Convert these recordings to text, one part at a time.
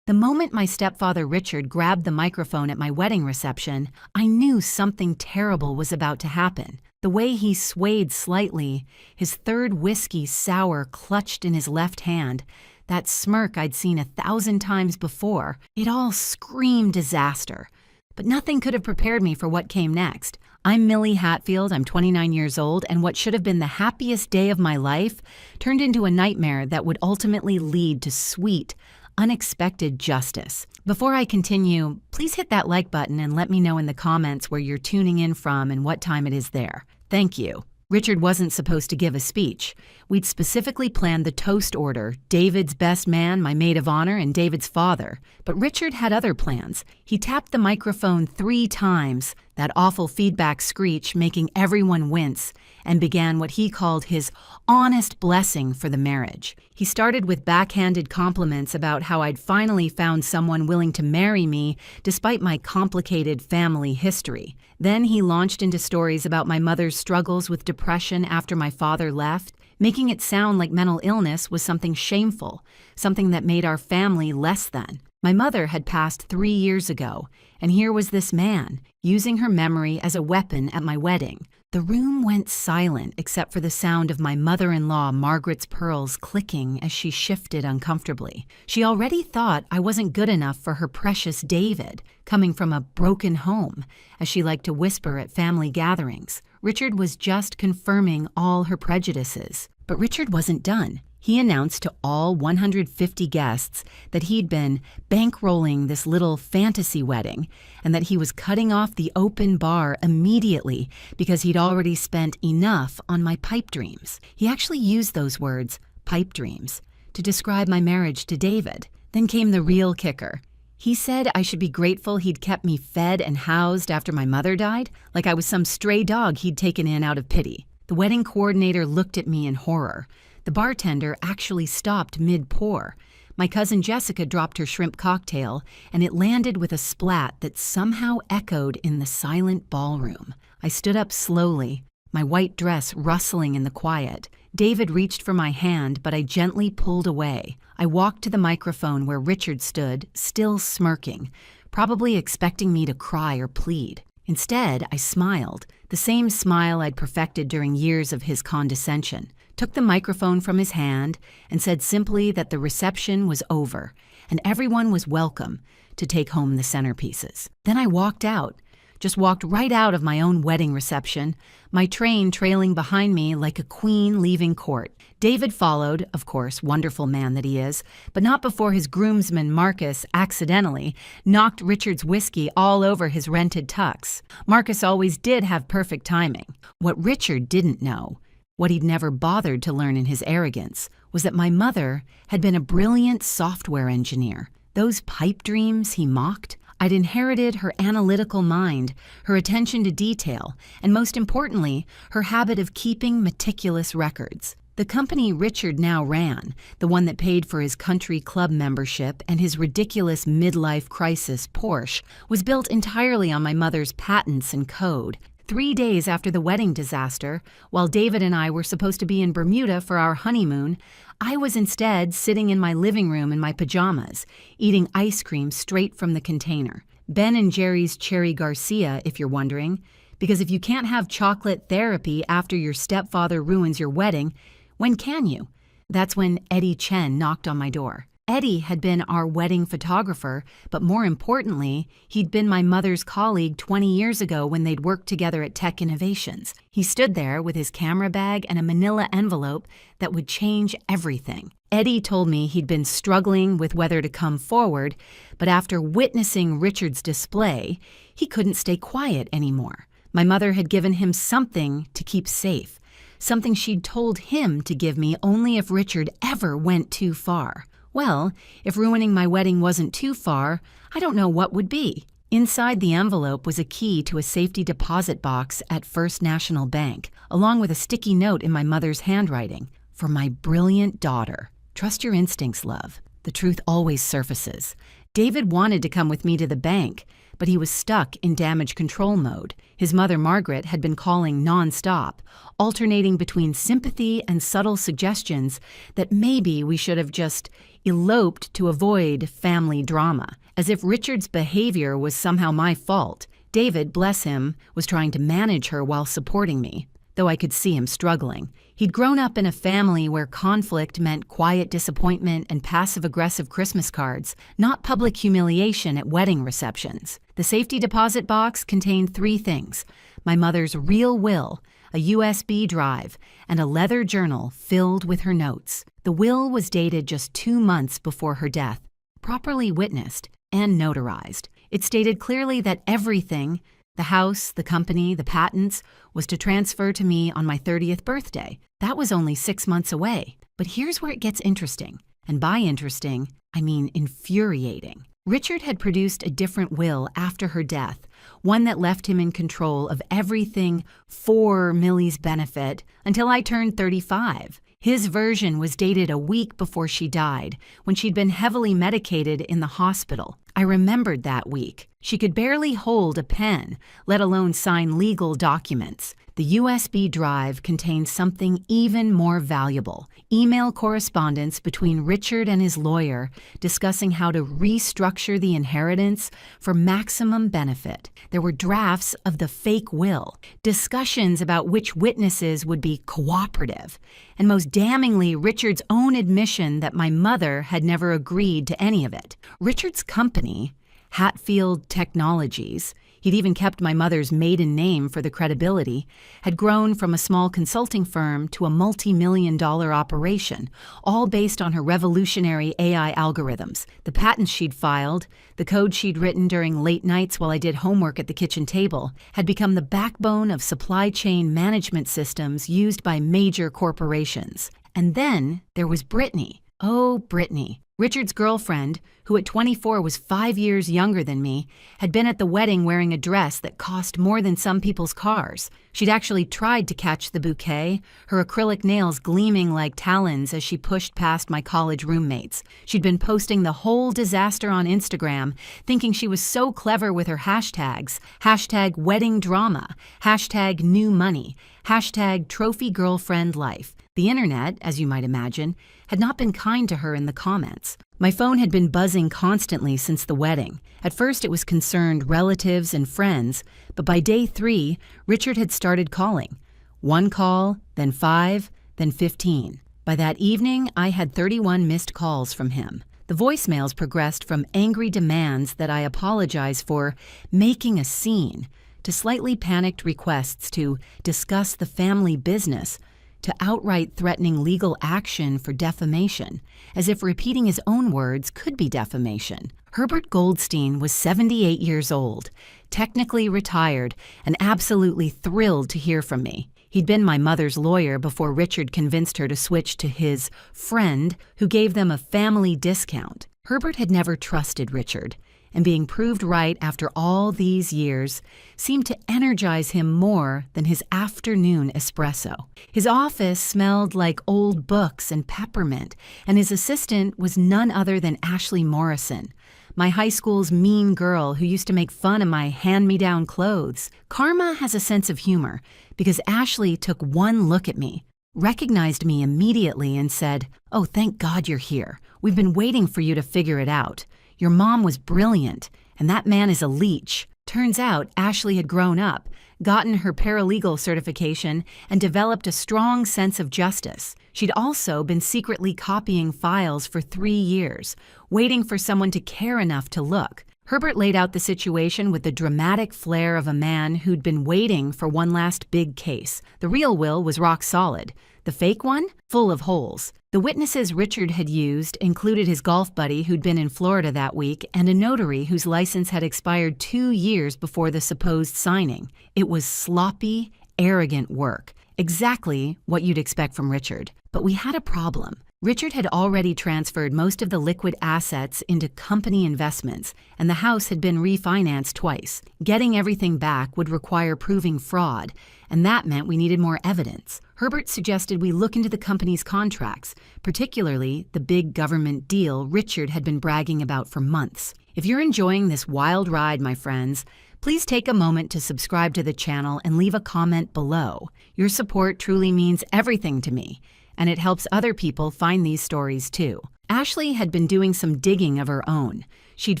The moment my stepfather Richard grabbed the microphone at my wedding reception, I knew something terrible was about to happen. The way he swayed slightly, his third whiskey sour clutched in his left hand, that smirk I'd seen 1,000 times before, it all screamed disaster. But nothing could have prepared me for what came next. I'm Millie Hatfield, I'm 29 years old, and what should have been the happiest day of my life turned into a nightmare that would ultimately lead to sweet, unexpected justice. Before I continue, please hit that like button and let me know in the comments where you're tuning in from and what time it is there. Thank you. Richard wasn't supposed to give a speech. We'd specifically planned the toast order, David's best man, my maid of honor, and David's father. But Richard had other plans. He tapped the microphone 3 times, that awful feedback screech making everyone wince, and began what he called his honest blessing for the marriage. He started with backhanded compliments about how I'd finally found someone willing to marry me despite my complicated family history. Then he launched into stories about my mother's struggles with depression after my father left, making it sound like mental illness was something shameful, something that made our family less than. My mother had passed 3 years ago, and here was this man, using her memory as a weapon at my wedding. The room went silent except for the sound of my mother-in-law Margaret's pearls clicking as she shifted uncomfortably. She already thought I wasn't good enough for her precious David, coming from a broken home, as she liked to whisper at family gatherings. Richard was just confirming all her prejudices. But Richard wasn't done. He announced to all 150 guests that he'd been bankrolling this little fantasy wedding and that he was cutting off the open bar immediately because he'd already spent enough on my pipe dreams. He actually used those words, pipe dreams, to describe my marriage to David. Then came the real kicker. He said I should be grateful he'd kept me fed and housed after my mother died, like I was some stray dog he'd taken in out of pity. The wedding coordinator looked at me in horror. The bartender actually stopped mid-pour. My cousin Jessica dropped her shrimp cocktail, and it landed with a splat that somehow echoed in the silent ballroom. I stood up slowly, my white dress rustling in the quiet. David reached for my hand, but I gently pulled away. I walked to the microphone where Richard stood, still smirking, probably expecting me to cry or plead. Instead, I smiled, the same smile I'd perfected during years of his condescension, took the microphone from his hand, and said simply that the reception was over, and everyone was welcome to take home the centerpieces. Then I walked out, just walked right out of my own wedding reception, my train trailing behind me like a queen leaving court. David followed, of course, wonderful man that he is, but not before his groomsman Marcus accidentally knocked Richard's whiskey all over his rented tux. Marcus always did have perfect timing. What Richard didn't know, what he'd never bothered to learn in his arrogance, was that my mother had been a brilliant software engineer. Those pipe dreams he mocked, I'd inherited her analytical mind, her attention to detail, and most importantly, her habit of keeping meticulous records. The company Richard now ran, the one that paid for his country club membership and his ridiculous midlife crisis Porsche, was built entirely on my mother's patents and code. 3 days after the wedding disaster, while David and I were supposed to be in Bermuda for our honeymoon, I was instead sitting in my living room in my pajamas, eating ice cream straight from the container. Ben & Jerry's Cherry Garcia, if you're wondering, because if you can't have chocolate therapy after your stepfather ruins your wedding, when can you? That's when Eddie Chen knocked on my door. Eddie had been our wedding photographer, but more importantly, he'd been my mother's colleague 20 years ago when they'd worked together at Tech Innovations. He stood there with his camera bag and a manila envelope that would change everything. Eddie told me he'd been struggling with whether to come forward, but after witnessing Richard's display, he couldn't stay quiet anymore. My mother had given him something to keep safe, something she'd told him to give me only if Richard ever went too far. Well, if ruining my wedding wasn't too far, I don't know what would be. Inside the envelope was a key to a safety deposit box at First National Bank, along with a sticky note in my mother's handwriting. For my brilliant daughter. Trust your instincts, love. The truth always surfaces. David wanted to come with me to the bank, but he was stuck in damage control mode. His mother, Margaret, had been calling nonstop, alternating between sympathy and subtle suggestions that maybe we should have just eloped to avoid family drama, as if Richard's behavior was somehow my fault. David, bless him, was trying to manage her while supporting me, though I could see him struggling. He'd grown up in a family where conflict meant quiet disappointment and passive-aggressive Christmas cards, not public humiliation at wedding receptions. The safety deposit box contained 3 things: my mother's real will, a USB drive, and a leather journal filled with her notes. The will was dated just 2 months before her death, properly witnessed and notarized. It stated clearly that everything, the house, the company, the patents, was to transfer to me on my 30th birthday. That was only 6 months away. But here's where it gets interesting. And by interesting, I mean infuriating. Richard had produced a different will after her death, one that left him in control of everything for Millie's benefit until I turned 35. His version was dated a week before she died, when she'd been heavily medicated in the hospital. I remembered that week. She could barely hold a pen, let alone sign legal documents. The USB drive contained something even more valuable: email correspondence between Richard and his lawyer discussing how to restructure the inheritance for maximum benefit. There were drafts of the fake will, discussions about which witnesses would be cooperative, and most damningly, Richard's own admission that my mother had never agreed to any of it. Richard's company, Hatfield Technologies, he'd even kept my mother's maiden name for the credibility, had grown from a small consulting firm to a multi-million-dollar operation, all based on her revolutionary AI algorithms. The patents she'd filed, the code she'd written during late nights while I did homework at the kitchen table, had become the backbone of supply chain management systems used by major corporations. And then there was Brittany. Oh, Brittany. Richard's girlfriend, who at 24 was 5 years younger than me, had been at the wedding wearing a dress that cost more than some people's cars. She'd actually tried to catch the bouquet, her acrylic nails gleaming like talons as she pushed past my college roommates. She'd been posting the whole disaster on Instagram, thinking she was so clever with her hashtags: hashtag wedding drama, hashtag new money, hashtag trophy girlfriend life. The internet, as you might imagine, had not been kind to her in the comments. My phone had been buzzing constantly since the wedding. At first it was concerned relatives and friends, but by day 3, Richard had started calling. 1 call, then 5, then 15. By that evening, I had 31 missed calls from him. The voicemails progressed from angry demands that I apologize for making a scene, to slightly panicked requests to discuss the family business, to outright threatening legal action for defamation, as if repeating his own words could be defamation. Herbert Goldstein was 78 years old, technically retired, and absolutely thrilled to hear from me. He'd been my mother's lawyer before Richard convinced her to switch to his friend, who gave them a family discount. Herbert had never trusted Richard, and being proved right after all these years seemed to energize him more than his afternoon espresso. His office smelled like old books and peppermint, and his assistant was none other than Ashley Morrison, my high school's mean girl who used to make fun of my hand-me-down clothes. Karma has a sense of humor, because Ashley took one look at me, recognized me immediately, and said, "Oh, thank God you're here. We've been waiting for you to figure it out. Your mom was brilliant, and that man is a leech." Turns out Ashley had grown up, gotten her paralegal certification, and developed a strong sense of justice. She'd also been secretly copying files for 3 years, waiting for someone to care enough to look. Herbert laid out the situation with the dramatic flair of a man who'd been waiting for one last big case. The real will was rock solid. The fake one? Full of holes. The witnesses Richard had used included his golf buddy who'd been in Florida that week and a notary whose license had expired 2 years before the supposed signing. It was sloppy, arrogant work. Exactly what you'd expect from Richard. But we had a problem. Richard had already transferred most of the liquid assets into company investments, and the house had been refinanced twice. Getting everything back would require proving fraud, and that meant we needed more evidence. Herbert suggested we look into the company's contracts, particularly the big government deal Richard had been bragging about for months. If you're enjoying this wild ride, my friends, please take a moment to subscribe to the channel and leave a comment below. Your support truly means everything to me, and it helps other people find these stories too. Ashley had been doing some digging of her own. She'd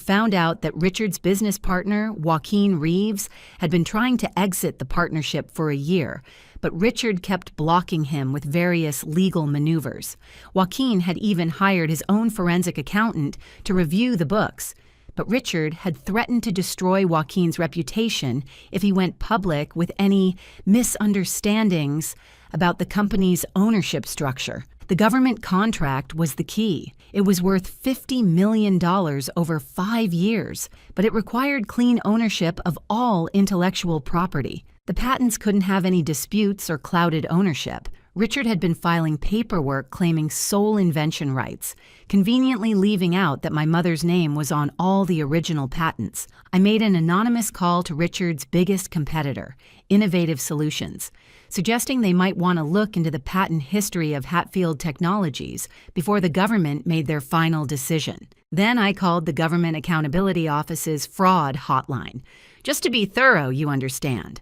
found out that Richard's business partner, Joaquin Reeves, had been trying to exit the partnership for a year, but Richard kept blocking him with various legal maneuvers. Joaquin had even hired his own forensic accountant to review the books, but Richard had threatened to destroy Joaquin's reputation if he went public with any misunderstandings about the company's ownership structure. The government contract was the key. It was worth $50 million over 5 years, but it required clean ownership of all intellectual property. The patents couldn't have any disputes or clouded ownership. Richard had been filing paperwork claiming sole invention rights, conveniently leaving out that my mother's name was on all the original patents. I made an anonymous call to Richard's biggest competitor, Innovative Solutions, suggesting they might want to look into the patent history of Hatfield Technologies before the government made their final decision. Then I called the Government Accountability Office's fraud hotline, just to be thorough, you understand.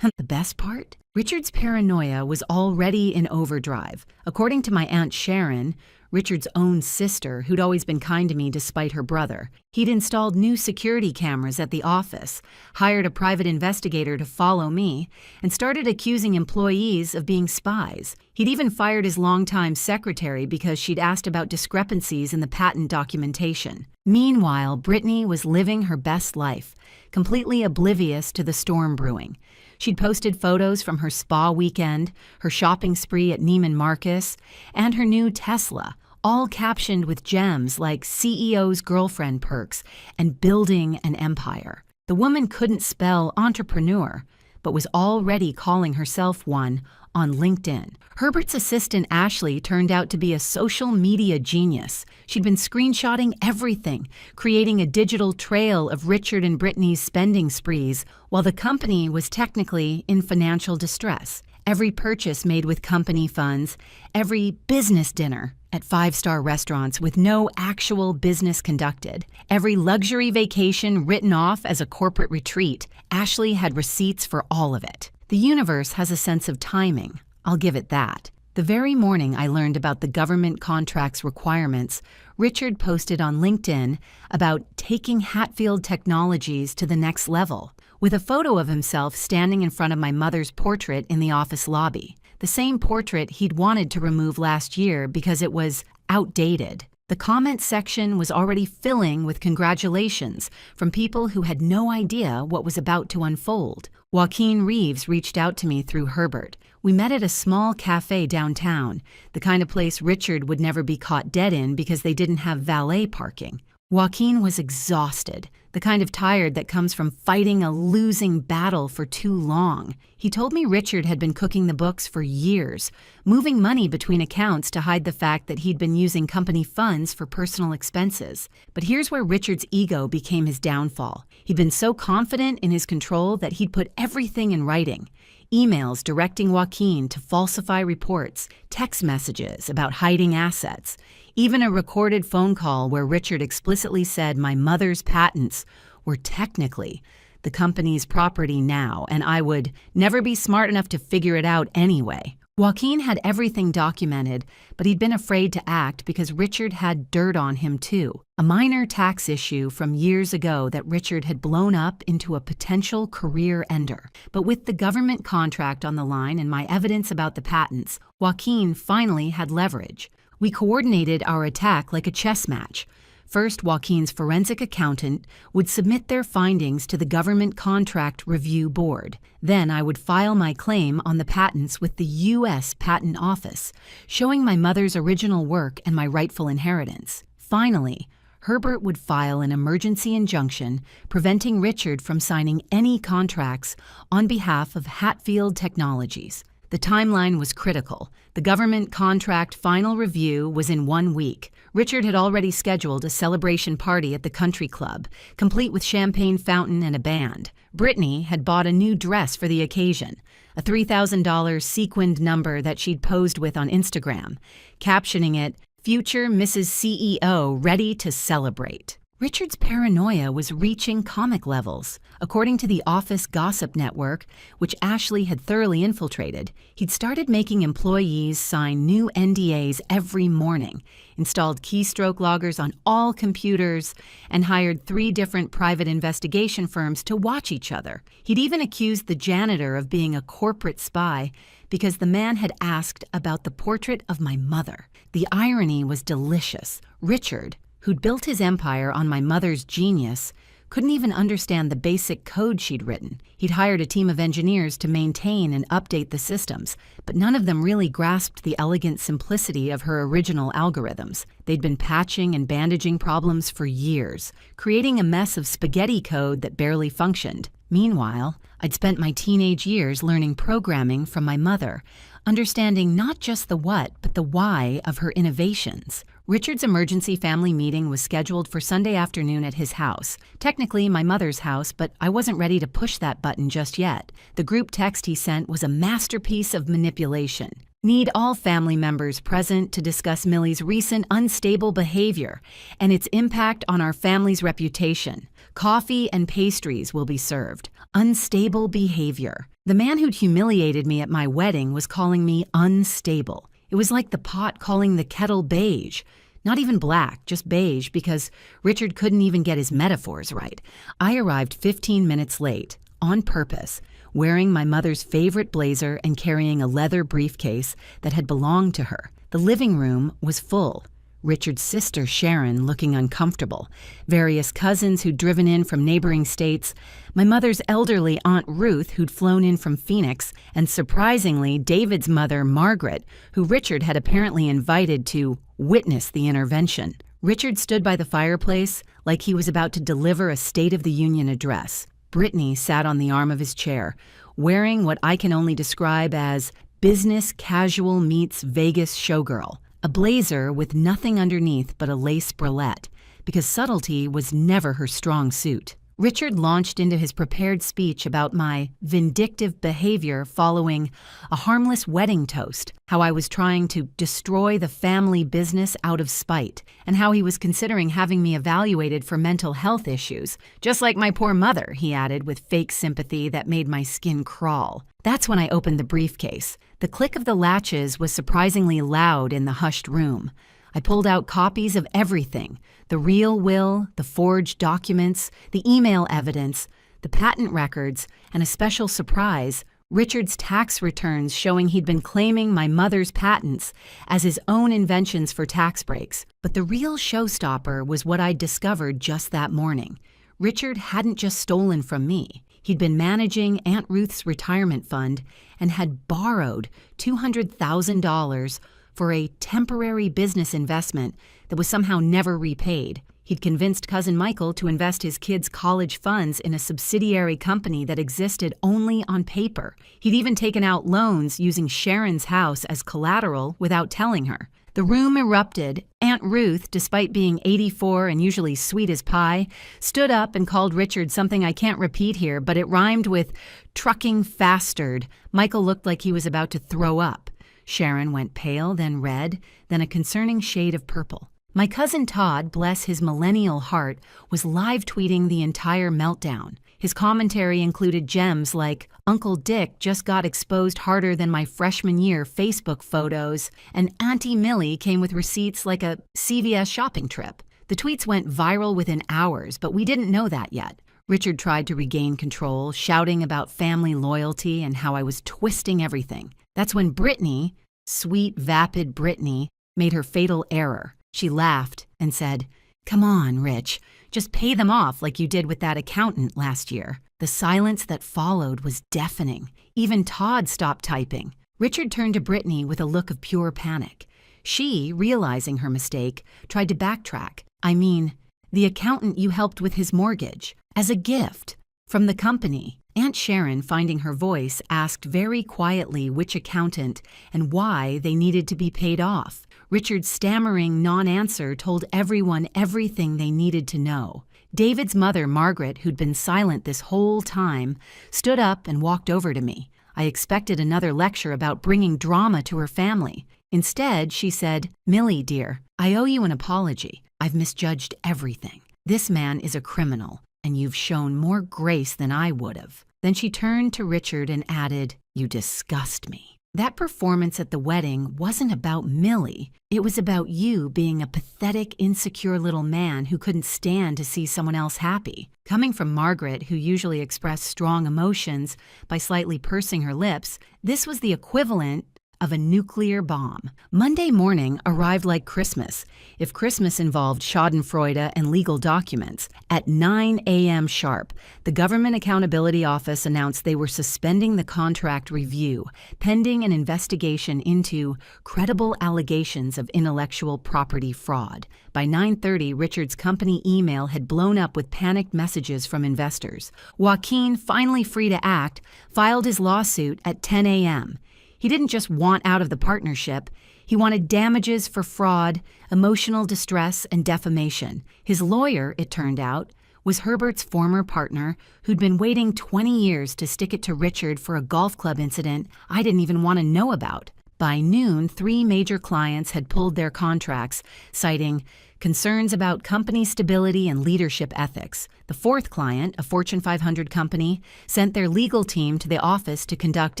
The best part? Richard's paranoia was already in overdrive. According to my Aunt Sharon, Richard's own sister, who'd always been kind to me despite her brother, he'd installed new security cameras at the office, hired a private investigator to follow me, and started accusing employees of being spies. He'd even fired his longtime secretary because she'd asked about discrepancies in the patent documentation. Meanwhile, Brittany was living her best life, completely oblivious to the storm brewing. She'd posted photos from her spa weekend, her shopping spree at Neiman Marcus, and her new Tesla, all captioned with gems like CEO's girlfriend perks and building an empire. The woman couldn't spell entrepreneur, but was already calling herself one on LinkedIn. Herbert's assistant Ashley turned out to be a social media genius. She'd been screenshotting everything, creating a digital trail of Richard and Brittany's spending sprees, while the company was technically in financial distress. Every purchase made with company funds, every business dinner at 5-star restaurants with no actual business conducted, every luxury vacation written off as a corporate retreat, Ashley had receipts for all of it. The universe has a sense of timing, I'll give it that. The very morning I learned about the government contract's requirements, Richard posted on LinkedIn about taking Hatfield Technologies to the next level, with a photo of himself standing in front of my mother's portrait in the office lobby, the same portrait he'd wanted to remove last year because it was outdated. The comment section was already filling with congratulations from people who had no idea what was about to unfold. Joaquin Reeves reached out to me through Herbert. We met at a small cafe downtown, the kind of place Richard would never be caught dead in because they didn't have valet parking. Joaquin was exhausted, the kind of tired that comes from fighting a losing battle for too long. He told me Richard had been cooking the books for years, moving money between accounts to hide the fact that he'd been using company funds for personal expenses. But here's where Richard's ego became his downfall. He'd been so confident in his control that he'd put everything in writing. Emails directing Joaquin to falsify reports, text messages about hiding assets, even a recorded phone call where Richard explicitly said my mother's patents were technically the company's property now, and I would never be smart enough to figure it out anyway. Joaquin had everything documented, but he'd been afraid to act because Richard had dirt on him too. A minor tax issue from years ago that Richard had blown up into a potential career ender. But with the government contract on the line and my evidence about the patents, Joaquin finally had leverage. We coordinated our attack like a chess match. First, Joaquin's forensic accountant would submit their findings to the Government Contract Review Board. Then I would file my claim on the patents with the U.S. Patent Office, showing my mother's original work and my rightful inheritance. Finally, Herbert would file an emergency injunction preventing Richard from signing any contracts on behalf of Hatfield Technologies. The timeline was critical. The government contract final review was in 1 week. Richard had already scheduled a celebration party at the country club, complete with champagne fountain and a band. Brittany had bought a new dress for the occasion, a $3,000 sequined number that she'd posed with on Instagram, captioning it, "Future Mrs. CEO ready to celebrate." Richard's paranoia was reaching comic levels. According to the office gossip network, which Ashley had thoroughly infiltrated, he'd started making employees sign new NDAs every morning, installed keystroke loggers on all computers, and hired 3 different private investigation firms to watch each other. He'd even accused the janitor of being a corporate spy because the man had asked about the portrait of my mother. The irony was delicious. Richard, who'd built his empire on my mother's genius, couldn't even understand the basic code she'd written. He'd hired a team of engineers to maintain and update the systems, but none of them really grasped the elegant simplicity of her original algorithms. They'd been patching and bandaging problems for years, creating a mess of spaghetti code that barely functioned. Meanwhile, I'd spent my teenage years learning programming from my mother, understanding not just the what, but the why of her innovations. Richard's emergency family meeting was scheduled for Sunday afternoon at his house. Technically my mother's house, but I wasn't ready to push that button just yet. The group text he sent was a masterpiece of manipulation. Need all family members present to discuss Millie's recent unstable behavior and its impact on our family's reputation. Coffee and pastries will be served. Unstable behavior. The man who'd humiliated me at my wedding was calling me unstable. It was like the pot calling the kettle beige. Not even black, just beige, because Richard couldn't even get his metaphors right. I arrived 15 minutes late, on purpose, wearing my mother's favorite blazer and carrying a leather briefcase that had belonged to her. The living room was full. Richard's sister Sharon looking uncomfortable, various cousins who'd driven in from neighboring states, my mother's elderly Aunt Ruth who'd flown in from Phoenix, and surprisingly David's mother Margaret, who Richard had apparently invited to witness the intervention. Richard stood by the fireplace like he was about to deliver a State of the Union address. Brittany sat on the arm of his chair, wearing what I can only describe as business casual meets Vegas showgirl. A blazer with nothing underneath but a lace bralette, because subtlety was never her strong suit. Richard launched into his prepared speech about my vindictive behavior following a harmless wedding toast, how I was trying to destroy the family business out of spite, and how he was considering having me evaluated for mental health issues. Just like my poor mother, he added with fake sympathy that made my skin crawl. That's when I opened the briefcase. The click of the latches was surprisingly loud in the hushed room. I pulled out copies of everything: the real will, the forged documents, the email evidence, the patent records, and a special surprise, Richard's tax returns showing he'd been claiming my mother's patents as his own inventions for tax breaks. But the real showstopper was what I'd discovered just that morning. Richard hadn't just stolen from me. He'd been managing Aunt Ruth's retirement fund and had borrowed $200,000 for a temporary business investment that was somehow never repaid. He'd convinced Cousin Michael to invest his kids' college funds in a subsidiary company that existed only on paper. He'd even taken out loans using Sharon's house as collateral without telling her. The room erupted. Aunt Ruth, despite being 84 and usually sweet as pie, stood up and called Richard something I can't repeat here, but it rhymed with trucking fastard. Michael looked like he was about to throw up. Sharon went pale, then red, then a concerning shade of purple. My cousin Todd, bless his millennial heart, was live tweeting the entire meltdown. His commentary included gems like, "Uncle Dick just got exposed harder than my freshman year Facebook photos," and Auntie Millie came with receipts like a CVS shopping trip. The tweets went viral within hours, but we didn't know that yet. Richard tried to regain control, shouting about family loyalty and how I was twisting everything. That's when Brittany, sweet, vapid Brittany, made her fatal error. She laughed and said, "Come on, Rich, just pay them off like you did with that accountant last year." The silence that followed was deafening. Even Todd stopped typing. Richard turned to Brittany with a look of pure panic. She, realizing her mistake, tried to backtrack. "I mean, the accountant you helped with his mortgage, as a gift, from the company." Aunt Sharon, finding her voice, asked very quietly which accountant and why they needed to be paid off. Richard's stammering non-answer told everyone everything they needed to know. David's mother, Margaret, who'd been silent this whole time, stood up and walked over to me. I expected another lecture about bringing drama to her family. Instead, she said, "Millie, dear, I owe you an apology. I've misjudged everything. This man is a criminal, and you've shown more grace than I would have." Then she turned to Richard and added, "You disgust me." That performance at the wedding wasn't about Millie. It was about you being a pathetic, insecure little man who couldn't stand to see someone else happy. Coming from Margaret, who usually expressed strong emotions by slightly pursing her lips, this was the equivalent of a nuclear bomb. Monday morning arrived like Christmas, if Christmas involved schadenfreude and legal documents. At 9 a.m. sharp, the Government Accountability Office announced they were suspending the contract review, pending an investigation into credible allegations of intellectual property fraud. By 9:30, Richard's company email had blown up with panicked messages from investors. Joaquin, finally free to act, filed his lawsuit at 10 a.m. He didn't just want out of the partnership. He wanted damages for fraud, emotional distress, and defamation. His lawyer, it turned out, was Herbert's former partner who'd been waiting 20 years to stick it to Richard for a golf club incident I didn't even want to know about. By noon, 3 major clients had pulled their contracts, citing concerns about company stability and leadership ethics. The 4th client, a Fortune 500 company, sent their legal team to the office to conduct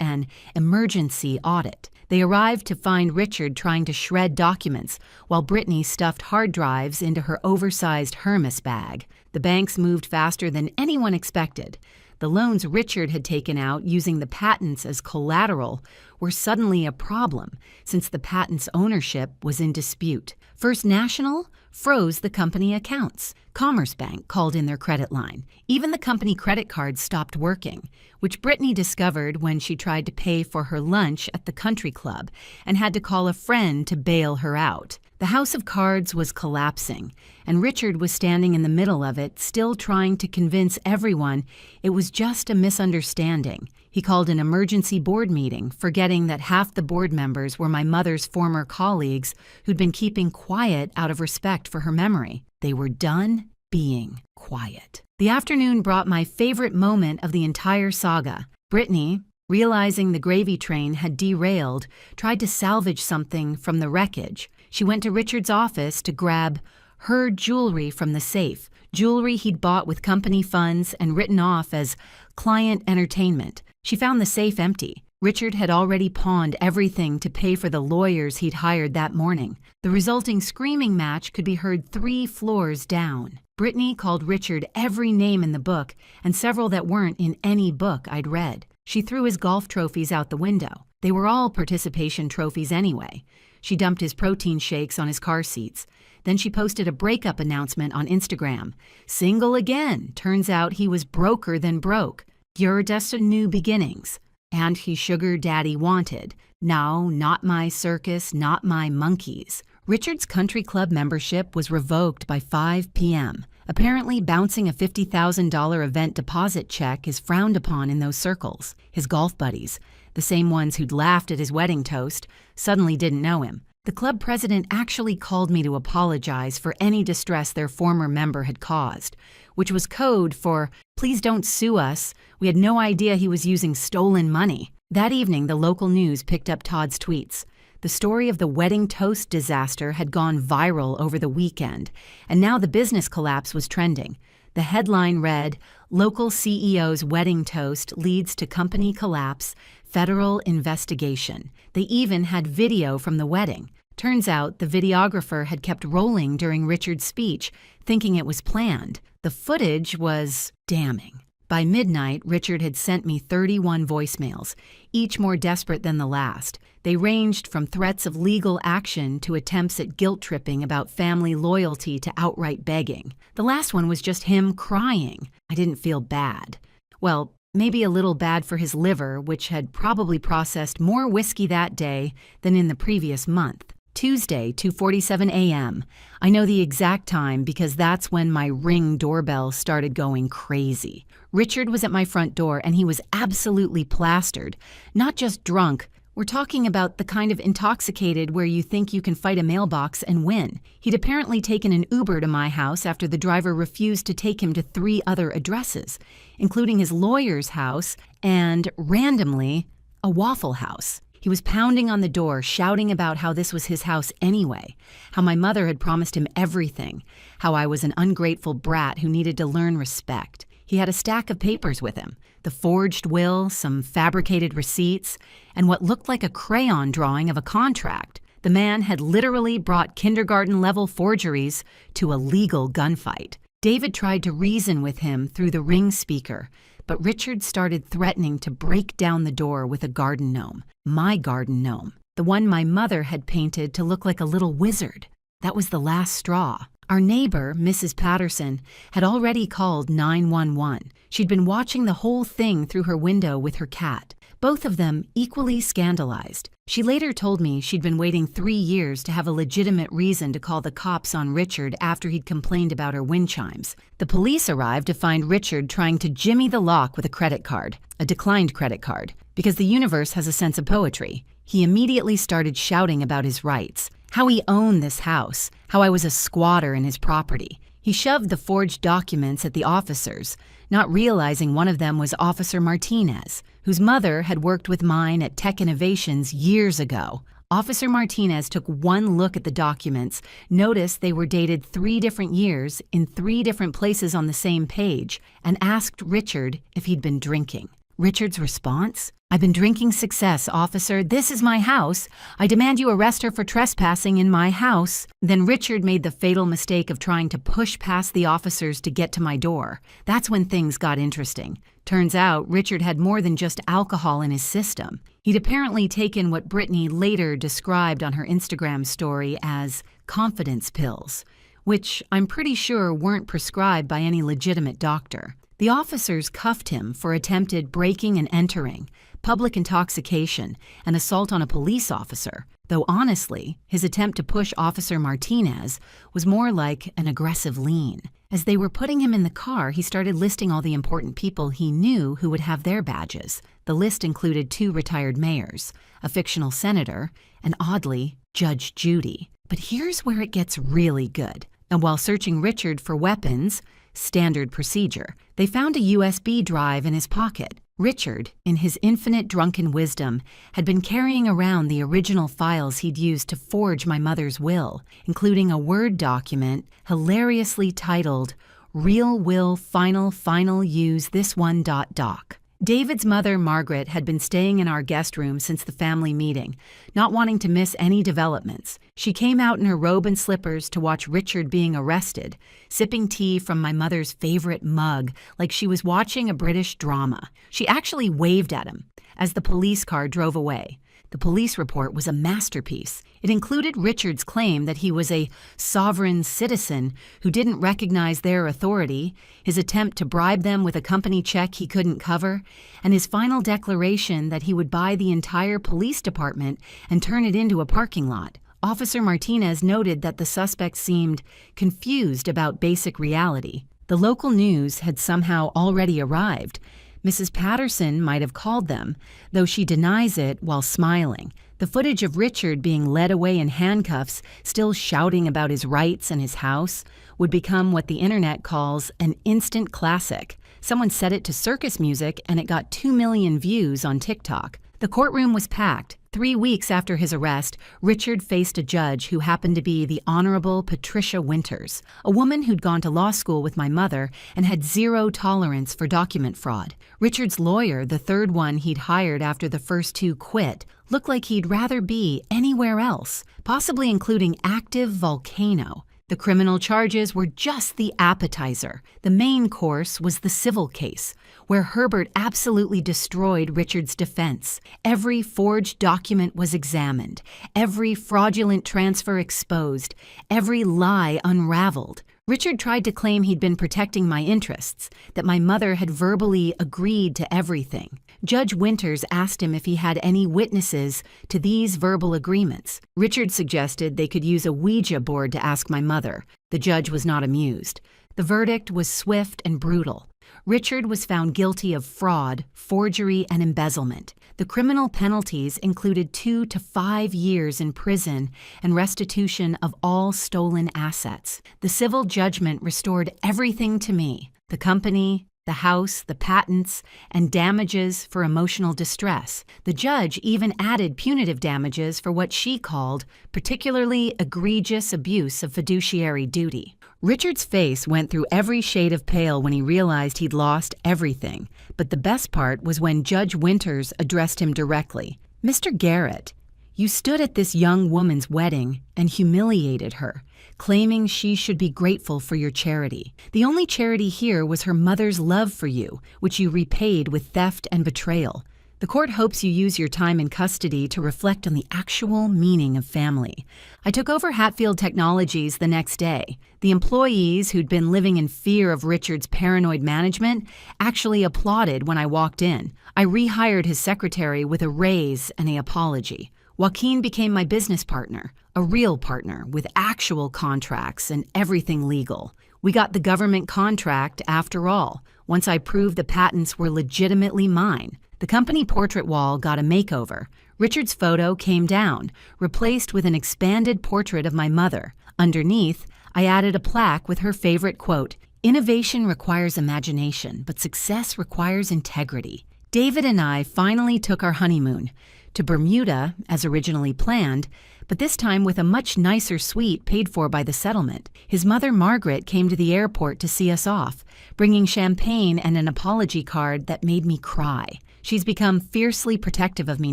an emergency audit. They arrived to find Richard trying to shred documents, while Brittany stuffed hard drives into her oversized Hermes bag. The banks moved faster than anyone expected. The loans Richard had taken out using the patents as collateral were suddenly a problem, since the patent's ownership was in dispute. First National froze the company accounts. Commerce Bank called in their credit line. Even the company credit cards stopped working, which Brittany discovered when she tried to pay for her lunch at the country club and had to call a friend to bail her out. The house of cards was collapsing, and Richard was standing in the middle of it, still trying to convince everyone it was just a misunderstanding. He called an emergency board meeting, forgetting that half the board members were my mother's former colleagues who'd been keeping quiet out of respect for her memory. They were done being quiet. The afternoon brought my favorite moment of the entire saga. Brittany, realizing the gravy train had derailed, tried to salvage something from the wreckage. She went to Richard's office to grab her jewelry from the safe, jewelry he'd bought with company funds and written off as client entertainment. She found the safe empty. Richard had already pawned everything to pay for the lawyers he'd hired that morning. The resulting screaming match could be heard 3 floors down. Brittany called Richard every name in the book and several that weren't in any book I'd read. She threw his golf trophies out the window. They were all participation trophies anyway. She dumped his protein shakes on his car seats. Then she posted a breakup announcement on Instagram. Single again. Turns out he was broker than broke. You're just a new beginnings. And he sugar daddy wanted. No, not my circus, not my monkeys. Richard's country club membership was revoked by 5 p.m. Apparently, bouncing a $50,000 event deposit check is frowned upon in those circles. His golf buddies, the same ones who'd laughed at his wedding toast, suddenly didn't know him. The club president actually called me to apologize for any distress their former member had caused, which was code for, "Please don't sue us. We had no idea he was using stolen money." That evening, the local news picked up Todd's tweets. The story of the wedding toast disaster had gone viral over the weekend, and now the business collapse was trending. The headline read, "Local CEO's wedding toast leads to company collapse, federal investigation." They even had video from the wedding. Turns out the videographer had kept rolling during Richard's speech, thinking it was planned. The footage was damning. By midnight, Richard had sent me 31 voicemails, each more desperate than the last. They ranged from threats of legal action to attempts at guilt-tripping about family loyalty to outright begging. The last one was just him crying. I didn't feel bad. Well, maybe a little bad for his liver, which had probably processed more whiskey that day than in the previous month. Tuesday, 2:47 a.m. I know the exact time because that's when my Ring doorbell started going crazy. Richard was at my front door and he was absolutely plastered. Not just drunk. We're talking about the kind of intoxicated where you think you can fight a mailbox and win. He'd apparently taken an Uber to my house after the driver refused to take him to 3 other addresses, including his lawyer's house and, randomly, a Waffle House. He was pounding on the door, shouting about how this was his house anyway, how my mother had promised him everything, how I was an ungrateful brat who needed to learn respect. He had a stack of papers with him, the forged will, some fabricated receipts, and what looked like a crayon drawing of a contract. The man had literally brought kindergarten-level forgeries to a legal gunfight. David tried to reason with him through the ring speaker, but Richard started threatening to break down the door with a garden gnome. My garden gnome. The one my mother had painted to look like a little wizard. That was the last straw. Our neighbor, Mrs. Patterson, had already called 911. She'd been watching the whole thing through her window with her cat, both of them equally scandalized. She later told me she'd been waiting 3 years to have a legitimate reason to call the cops on Richard after he'd complained about her wind chimes. The police arrived to find Richard trying to jimmy the lock with a credit card, a declined credit card. Because the universe has a sense of poetry, he immediately started shouting about his rights, how he owned this house, how I was a squatter in his property. He shoved the forged documents at the officers, not realizing one of them was Officer Martinez, whose mother had worked with mine at Tech Innovations years ago. Officer Martinez took one look at the documents, noticed they were dated 3 different years in 3 different places on the same page, and asked Richard if he'd been drinking. Richard's response? "I've been drinking success, officer. This is my house. I demand you arrest her for trespassing in my house." Then Richard made the fatal mistake of trying to push past the officers to get to my door. That's when things got interesting. Turns out Richard had more than just alcohol in his system. He'd apparently taken what Brittany later described on her Instagram story as confidence pills, which I'm pretty sure weren't prescribed by any legitimate doctor. The officers cuffed him for attempted breaking and entering, public intoxication, and assault on a police officer, though honestly, his attempt to push Officer Martinez was more like an aggressive lean. As they were putting him in the car, he started listing all the important people he knew who would have their badges. The list included 2 retired mayors, a fictional senator, and oddly, Judge Judy. But here's where it gets really good. And while searching Richard for weapons, standard procedure, they found a USB drive in his pocket. Richard, in his infinite drunken wisdom, had been carrying around the original files he'd used to forge my mother's will, including a Word document hilariously titled, "Real Will Final Use This One Doc." David's mother, Margaret, had been staying in our guest room since the family meeting, not wanting to miss any developments. She came out in her robe and slippers to watch Richard being arrested, sipping tea from my mother's favorite mug like she was watching a British drama. She actually waved at him as the police car drove away. The police report was a masterpiece. It included Richard's claim that he was a sovereign citizen who didn't recognize their authority, his attempt to bribe them with a company check he couldn't cover, and his final declaration that he would buy the entire police department and turn it into a parking lot. Officer Martinez noted that the suspect seemed confused about basic reality. The local news had somehow already arrived. Mrs. Patterson might have called them, though she denies it while smiling. The footage of Richard being led away in handcuffs, still shouting about his rights and his house, would become what the internet calls an instant classic. Someone set it to circus music and it got 2 million views on TikTok. The courtroom was packed. 3 weeks after his arrest, Richard faced a judge who happened to be the Honorable Patricia Winters, a woman who'd gone to law school with my mother and had 0 tolerance for document fraud. Richard's lawyer, the 3rd one he'd hired after the first 2 quit, looked like he'd rather be anywhere else, possibly including active volcano. The criminal charges were just the appetizer. The main course was the civil case, where Herbert absolutely destroyed Richard's defense. Every forged document was examined, every fraudulent transfer exposed, every lie unraveled. Richard tried to claim he'd been protecting my interests, that my mother had verbally agreed to everything. Judge Winters asked him if he had any witnesses to these verbal agreements. Richard suggested they could use a Ouija board to ask my mother. The judge was not amused. The verdict was swift and brutal. Richard was found guilty of fraud, forgery, and embezzlement. The criminal penalties included 2 to 5 years in prison and restitution of all stolen assets. The civil judgment restored everything to me: the company, the house, the patents, and damages for emotional distress. The judge even added punitive damages for what she called particularly egregious abuse of fiduciary duty. Richard's face went through every shade of pale when he realized he'd lost everything, but the best part was when Judge Winters addressed him directly. "Mr. Garrett, you stood at this young woman's wedding and humiliated her, claiming she should be grateful for your charity. The only charity here was her mother's love for you, which you repaid with theft and betrayal. The court hopes you use your time in custody to reflect on the actual meaning of family." I took over Hatfield Technologies the next day. The employees who'd been living in fear of Richard's paranoid management actually applauded when I walked in. I rehired his secretary with a raise and an apology. Joaquin became my business partner, a real partner with actual contracts and everything legal. We got the government contract after all, once I proved the patents were legitimately mine. The company portrait wall got a makeover. Richard's photo came down, replaced with an expanded portrait of my mother. Underneath, I added a plaque with her favorite quote, "Innovation requires imagination, but success requires integrity." David and I finally took our honeymoon to Bermuda, as originally planned, but this time with a much nicer suite paid for by the settlement. His mother, Margaret, came to the airport to see us off, bringing champagne and an apology card that made me cry. She's become fiercely protective of me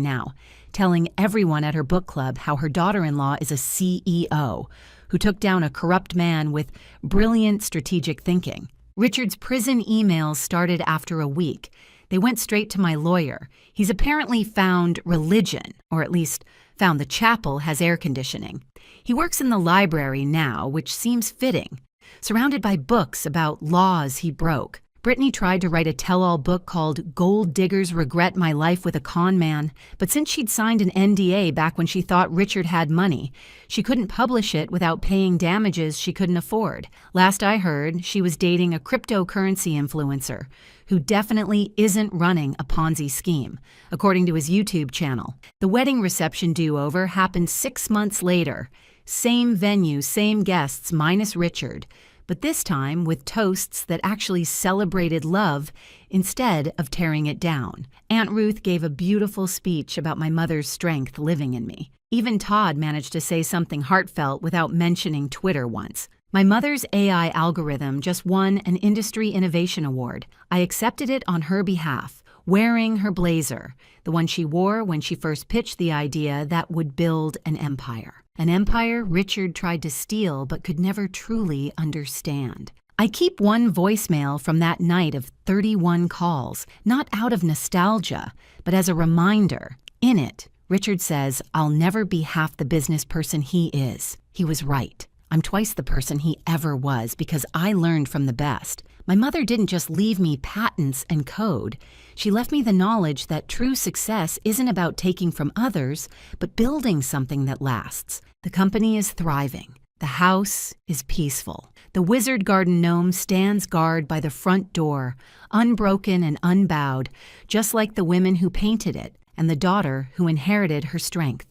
now, telling everyone at her book club how her daughter-in-law is a CEO who took down a corrupt man with brilliant strategic thinking. Richard's prison emails started after a week. They went straight to my lawyer. He's apparently found religion, or at least found the chapel has air conditioning. He works in the library now, which seems fitting, surrounded by books about laws he broke. Brittany tried to write a tell-all book called Gold Diggers Regret My Life with a Con Man, but since she'd signed an NDA back when she thought Richard had money, she couldn't publish it without paying damages she couldn't afford. Last I heard, she was dating a cryptocurrency influencer who definitely isn't running a Ponzi scheme, according to his YouTube channel. The wedding reception do-over happened 6 months later. Same venue, same guests, minus Richard, but this time with toasts that actually celebrated love instead of tearing it down. Aunt Ruth gave a beautiful speech about my mother's strength living in me. Even Todd managed to say something heartfelt without mentioning Twitter once. My mother's AI algorithm just won an Industry Innovation Award. I accepted it on her behalf, wearing her blazer, the one she wore when she first pitched the idea that would build an empire. An empire Richard tried to steal but could never truly understand. I keep one voicemail from that night of 31 calls, not out of nostalgia, but as a reminder. In it, Richard says, "I'll never be half the business person he is." He was right. I'm twice the person he ever was because I learned from the best. My mother didn't just leave me patents and code. She left me the knowledge that true success isn't about taking from others, but building something that lasts. The company is thriving. The house is peaceful. The wizard garden gnome stands guard by the front door, unbroken and unbowed, just like the women who painted it and the daughter who inherited her strength.